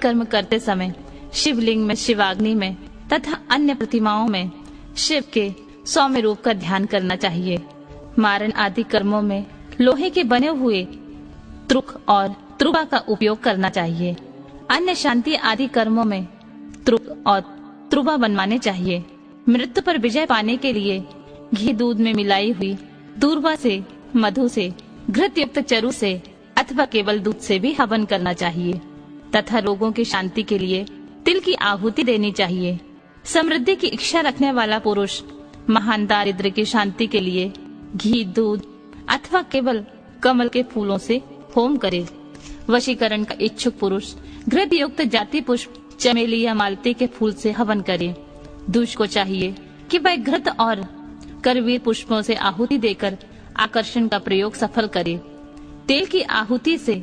कर्म करते समय शिवलिंग में, शिवाग्नि में तथा अन्य प्रतिमाओं में शिव के सौम्य रूप का ध्यान करना चाहिए। मारण आदि कर्मों में लोहे के बने हुए त्रुक और त्रुबा का उपयोग करना चाहिए। अन्य शांति आदि कर्मों में त्रुक और त्रुबा बनवाने चाहिए। मृत्यु पर विजय पाने के लिए घी दूध में मिलाई हुई दूर्वा से, मधु से, घृत युक्त चरु से अथवा केवल दूध से भी हवन करना चाहिए तथा रोगों की शांति के लिए तिल की आहुति देनी चाहिए। समृद्धि की इच्छा रखने वाला पुरुष महान दारिद्र्य की शांति के लिए घी, दूध अथवा केवल कमल के फूलों से होम करे। वशीकरण का इच्छुक पुरुष घृत युक्त जाति पुष्प, चमेली या मालती के फूल से हवन करे। दूष को चाहिए कि वह घृत और करवीर पुष्पों से आहुति देकर आकर्षण का प्रयोग सफल करे। तेल की आहुति से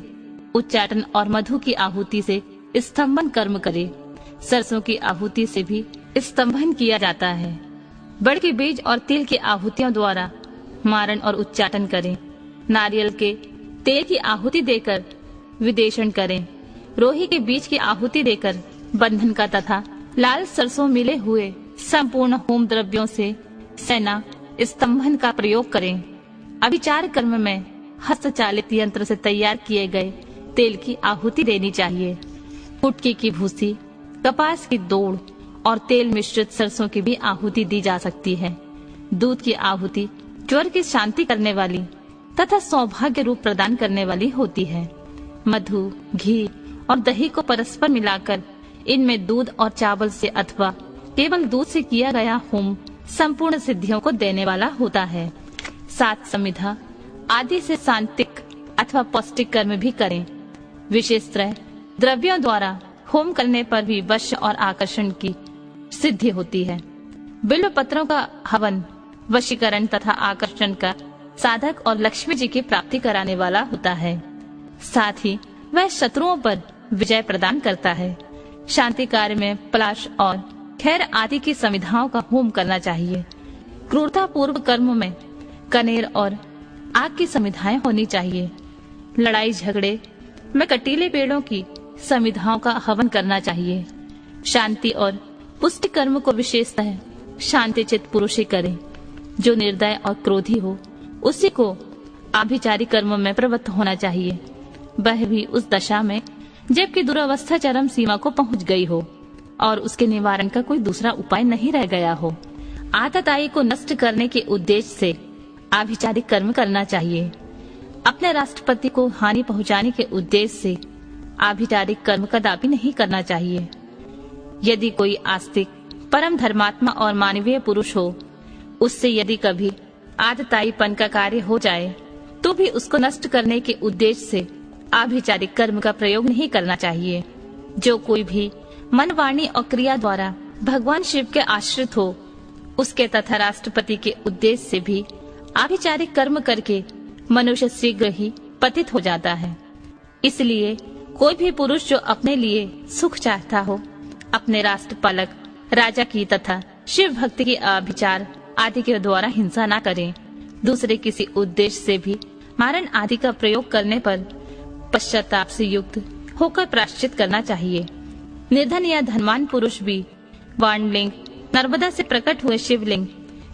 उच्चाटन और मधु की आहुति से स्तंभन कर्म करे। सरसों की आहुति से भी स्तंभन किया जाता है। बड़ के बीज और तिल की आहुतियों द्वारा मारण और उच्चाटन करें। नारियल के तेल की आहुति देकर विदेशन करें। रोही के बीज की आहुति देकर बंधन का तथा लाल सरसों मिले हुए संपूर्ण होम द्रव्यों से सेना स्तंभन का प्रयोग करें। अभिचार कर्म में हस्तचालित यंत्र से तैयार किए गए तेल की आहुति देनी चाहिए। कुटकी की भूसी, कपास की दौड़ और तेल मिश्रित सरसों की भी आहुति दी जा सकती है। दूध की आहुति ज्वर की शांति करने वाली तथा सौभाग्य रूप प्रदान करने वाली होती है। मधु, घी और दही को परस्पर मिलाकर इनमें दूध और चावल से अथवा केवल दूध से किया गया होम संपूर्ण सिद्धियों को देने वाला होता है। 7 समिधा आदि से सांत्विक अथवा पौष्टिक कर्म भी करें। विशेषतः द्रव्यों द्वारा होम करने पर भी वश और आकर्षण की सिद्धि होती है। बिल्व पत्रों का हवन वशीकरण तथा आकर्षण का साधक और लक्ष्मी जी की प्राप्ति कराने वाला होता है। साथ ही वह शत्रुओं पर विजय प्रदान करता है। शांति कार्य में पलाश और खैर आदि की समिधाओं का होम करना चाहिए। क्रूरता पूर्व कर्म में कनेर और आग की समिधाएं होनी चाहिए। लड़ाई झगड़े में कटीले पेड़ों की समिधाओं का हवन करना चाहिए। शांति और पुष्टि कर्म को विशेषतः शांति चित्त पुरुष ही करे। जो निर्दय और क्रोधी हो उसी को आभिचारी कर्म में प्रवृत्त होना चाहिए। वह भी उस दशा में जबकि दुरावस्था चरम सीमा को पहुंच गई हो और उसके निवारण का कोई दूसरा उपाय नहीं रह गया हो। आतताई को नष्ट करने के उद्देश्य से आभिचारी कर्म करना चाहिए। अपने राष्ट्रपति को हानि पहुंचाने के उद्देश्य से आभिचारिक कर्म कदापि नहीं करना चाहिए। यदि कोई आस्तिक, परम धर्मात्मा और मानवीय पुरुष हो, उससे यदि कभी आतताईपन का कार्य हो जाए तो भी उसको नष्ट करने के उद्देश्य से आभिचारिक कर्म का प्रयोग नहीं करना चाहिए। जो कोई भी मन, वाणी और क्रिया द्वारा भगवान शिव के आश्रित हो, उसके तथा राष्ट्रपति के उद्देश्य से भी आभिचारिक कर्म करके मनुष्य शीघ्र ही पतित हो जाता है। इसलिए कोई भी पुरुष जो अपने लिए सुख चाहता हो, अपने राष्ट्रपालक राजा की तथा शिव भक्ति की आभिचार आदि के द्वारा हिंसा न करे। दूसरे किसी उद्देश्य से भी मारण आदि का प्रयोग करने पर पश्चाताप से युक्त होकर प्रायश्चित करना चाहिए। निर्धन या धनवान पुरुष भी वाणलिंग, नर्मदा से प्रकट हुए शिवलिंग,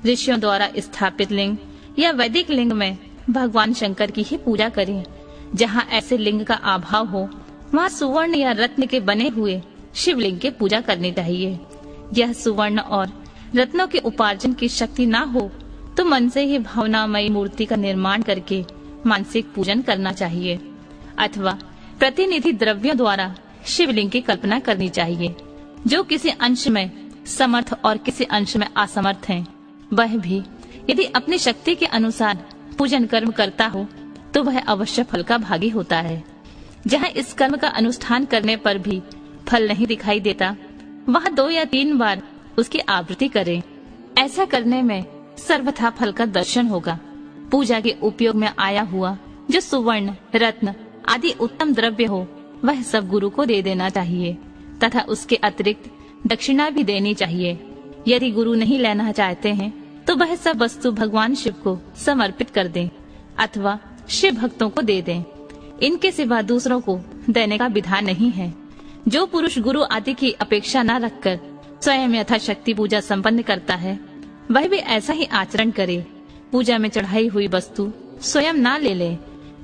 ऋषियों द्वारा स्थापित लिंग या वैदिक लिंग में भगवान शंकर की ही पूजा करें। जहाँ ऐसे लिंग का अभाव हो वहाँ सुवर्ण या रत्न के बने हुए शिवलिंग की पूजा करनी चाहिए। यह सुवर्ण और रत्नों के उपार्जन की शक्ति ना हो तो मन से ही भावनामयी मूर्ति का निर्माण करके मानसिक पूजन करना चाहिए अथवा प्रतिनिधि द्रव्यों द्वारा शिवलिंग की कल्पना करनी चाहिए। जो किसी अंश में समर्थ और किसी अंश में असमर्थ हैं, वह भी यदि अपनी शक्ति के अनुसार पूजन कर्म करता हो तो वह अवश्य फल का भागी होता है। जहाँ इस कर्म का अनुष्ठान करने पर भी फल नहीं दिखाई देता, वहाँ 2 या 3 बार उसकी आवृत्ति करें। ऐसा करने में सर्वथा फल का दर्शन होगा। पूजा के उपयोग में आया हुआ जो सुवर्ण, रत्न आदि उत्तम द्रव्य हो, वह सब गुरु को दे देना चाहिए तथा उसके अतिरिक्त दक्षिणा भी देनी चाहिए। यदि गुरु नहीं लेना चाहते हैं तो वह सब वस्तु भगवान शिव को समर्पित कर दें अथवा शिव भक्तों को दे दें। इनके सिवा दूसरों को देने का विधान नहीं है। जो पुरुष गुरु आदि की अपेक्षा न रखकर स्वयं यथाशक्ति पूजा संपन्न करता है, वह भी ऐसा ही आचरण करे। पूजा में चढ़ाई हुई वस्तु स्वयं ना ले ले।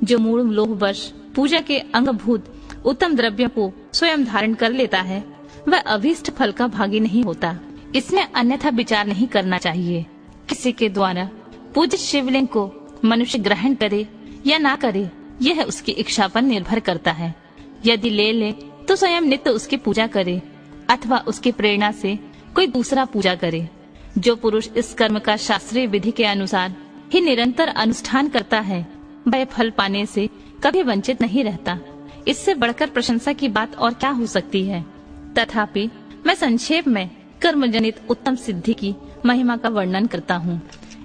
जो मूढ़ लोभवश पूजा के अंगभूत उत्तम द्रव्यों को स्वयं धारण कर लेता है, वह अभीष्ट फल का भागी नहीं होता। इसमें अन्यथा विचार नहीं करना चाहिए। किसी के द्वारा पूजित शिवलिंग को मनुष्य ग्रहण करे या ना करे, यह उसकी इच्छा पर निर्भर करता है। यदि ले ले तो स्वयं नित्य उसकी पूजा करे अथवा उसकी प्रेरणा से कोई दूसरा पूजा करे। जो पुरुष इस कर्म का शास्त्रीय विधि के अनुसार ही निरंतर अनुष्ठान करता है, वह फल पाने से कभी वंचित नहीं रहता। इससे बढ़कर प्रशंसा की बात और क्या हो सकती है। तथापि मैं संक्षेप में कर्म जनित उत्तम सिद्धि की महिमा का वर्णन करता हूँ।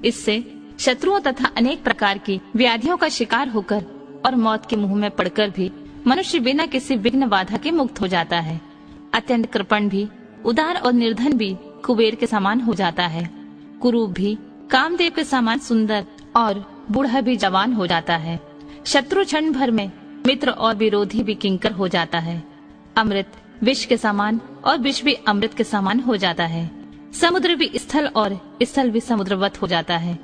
इससे शत्रुओं तथा अनेक प्रकार की व्याधियों का शिकार होकर और मौत के मुंह में पड़कर भी मनुष्य बिना किसी विघ्न बाधा के मुक्त हो जाता है। अत्यंत कृपण भी, उदार और निर्धन भी कुबेर के समान हो जाता है। कुरूप भी कामदेव के समान सुंदर और बूढ़ा भी जवान हो जाता है। शत्रु क्षण भर में मित्र और विरोधी भी किंकर हो जाता है। अमृत विष के समान और विष भी अमृत के समान हो जाता है। समुद्र भी स्थल और स्थल भी समुद्रवत हो जाता है।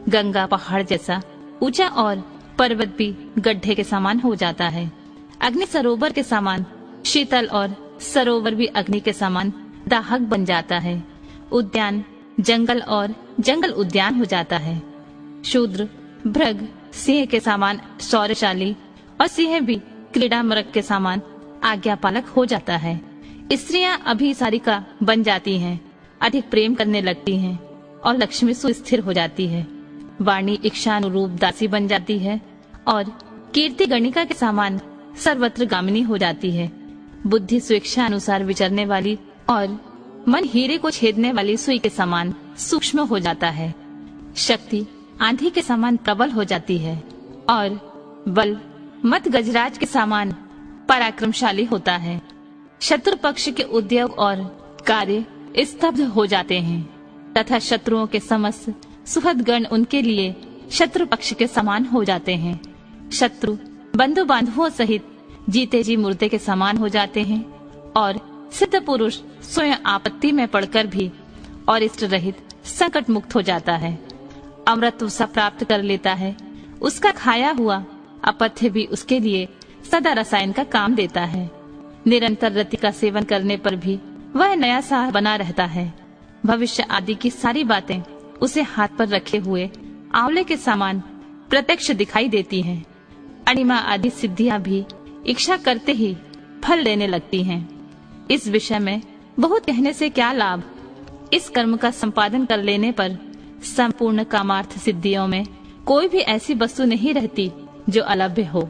गंगा पहाड़ जैसा ऊंचा और पर्वत भी गड्ढे के समान हो जाता है। अग्नि सरोवर के समान शीतल और सरोवर भी अग्नि के समान दाहक बन जाता है। उद्यान जंगल और जंगल उद्यान हो जाता है। शूद्र भृग सिंह के समान शौर्यशाली और सिंह भी क्रीड़ा मृग के समान आज्ञापालक हो जाता है। स्त्रियां अभिसारिका बन जाती हैं, अधिक प्रेम करने लगती हैं और लक्ष्मी सुस्थिर हो जाती है। वाणी इच्छानुरूप दासी बन जाती है और कीर्ति गणिका के समान सर्वत्र गामिनी हो जाती है। बुद्धि स्वेच्छा अनुसार विचरने वाली और मन हीरे को छेदने वाली सुई के समान सूक्ष्म हो जाता है। शक्ति आंधी के समान प्रबल हो जाती है और बल मत गजराज के समान पराक्रमशाली होता है। शत्रु पक्ष के उद्योग और कार्य स्तब्ध हो जाते हैं तथा शत्रुओं के समस्त सुहृद गण उनके लिए शत्रु पक्ष के समान हो जाते हैं। शत्रु बंधु बांधवों सहित जीते जी मुर्दे के समान हो जाते हैं और सिद्ध पुरुष स्वयं आपत्ति में पड़कर भी और इष्ट रहित संकट मुक्त हो जाता है। अमृत सा प्राप्त कर लेता है। उसका खाया हुआ अपथ्य भी उसके लिए सदा रसायन का काम देता है। निरंतर रति का सेवन करने पर भी वह नया सा बना रहता है। भविष्य आदि की सारी बातें उसे हाथ पर रखे हुए आंवले के समान प्रत्यक्ष दिखाई देती हैं। अणिमा आदि सिद्धियां भी इच्छा करते ही फल देने लगती हैं। इस विषय में बहुत कहने से क्या लाभ। इस कर्म का संपादन कर लेने पर संपूर्ण कामार्थ सिद्धियों में कोई भी ऐसी वस्तु नहीं रहती जो अलभ्य हो।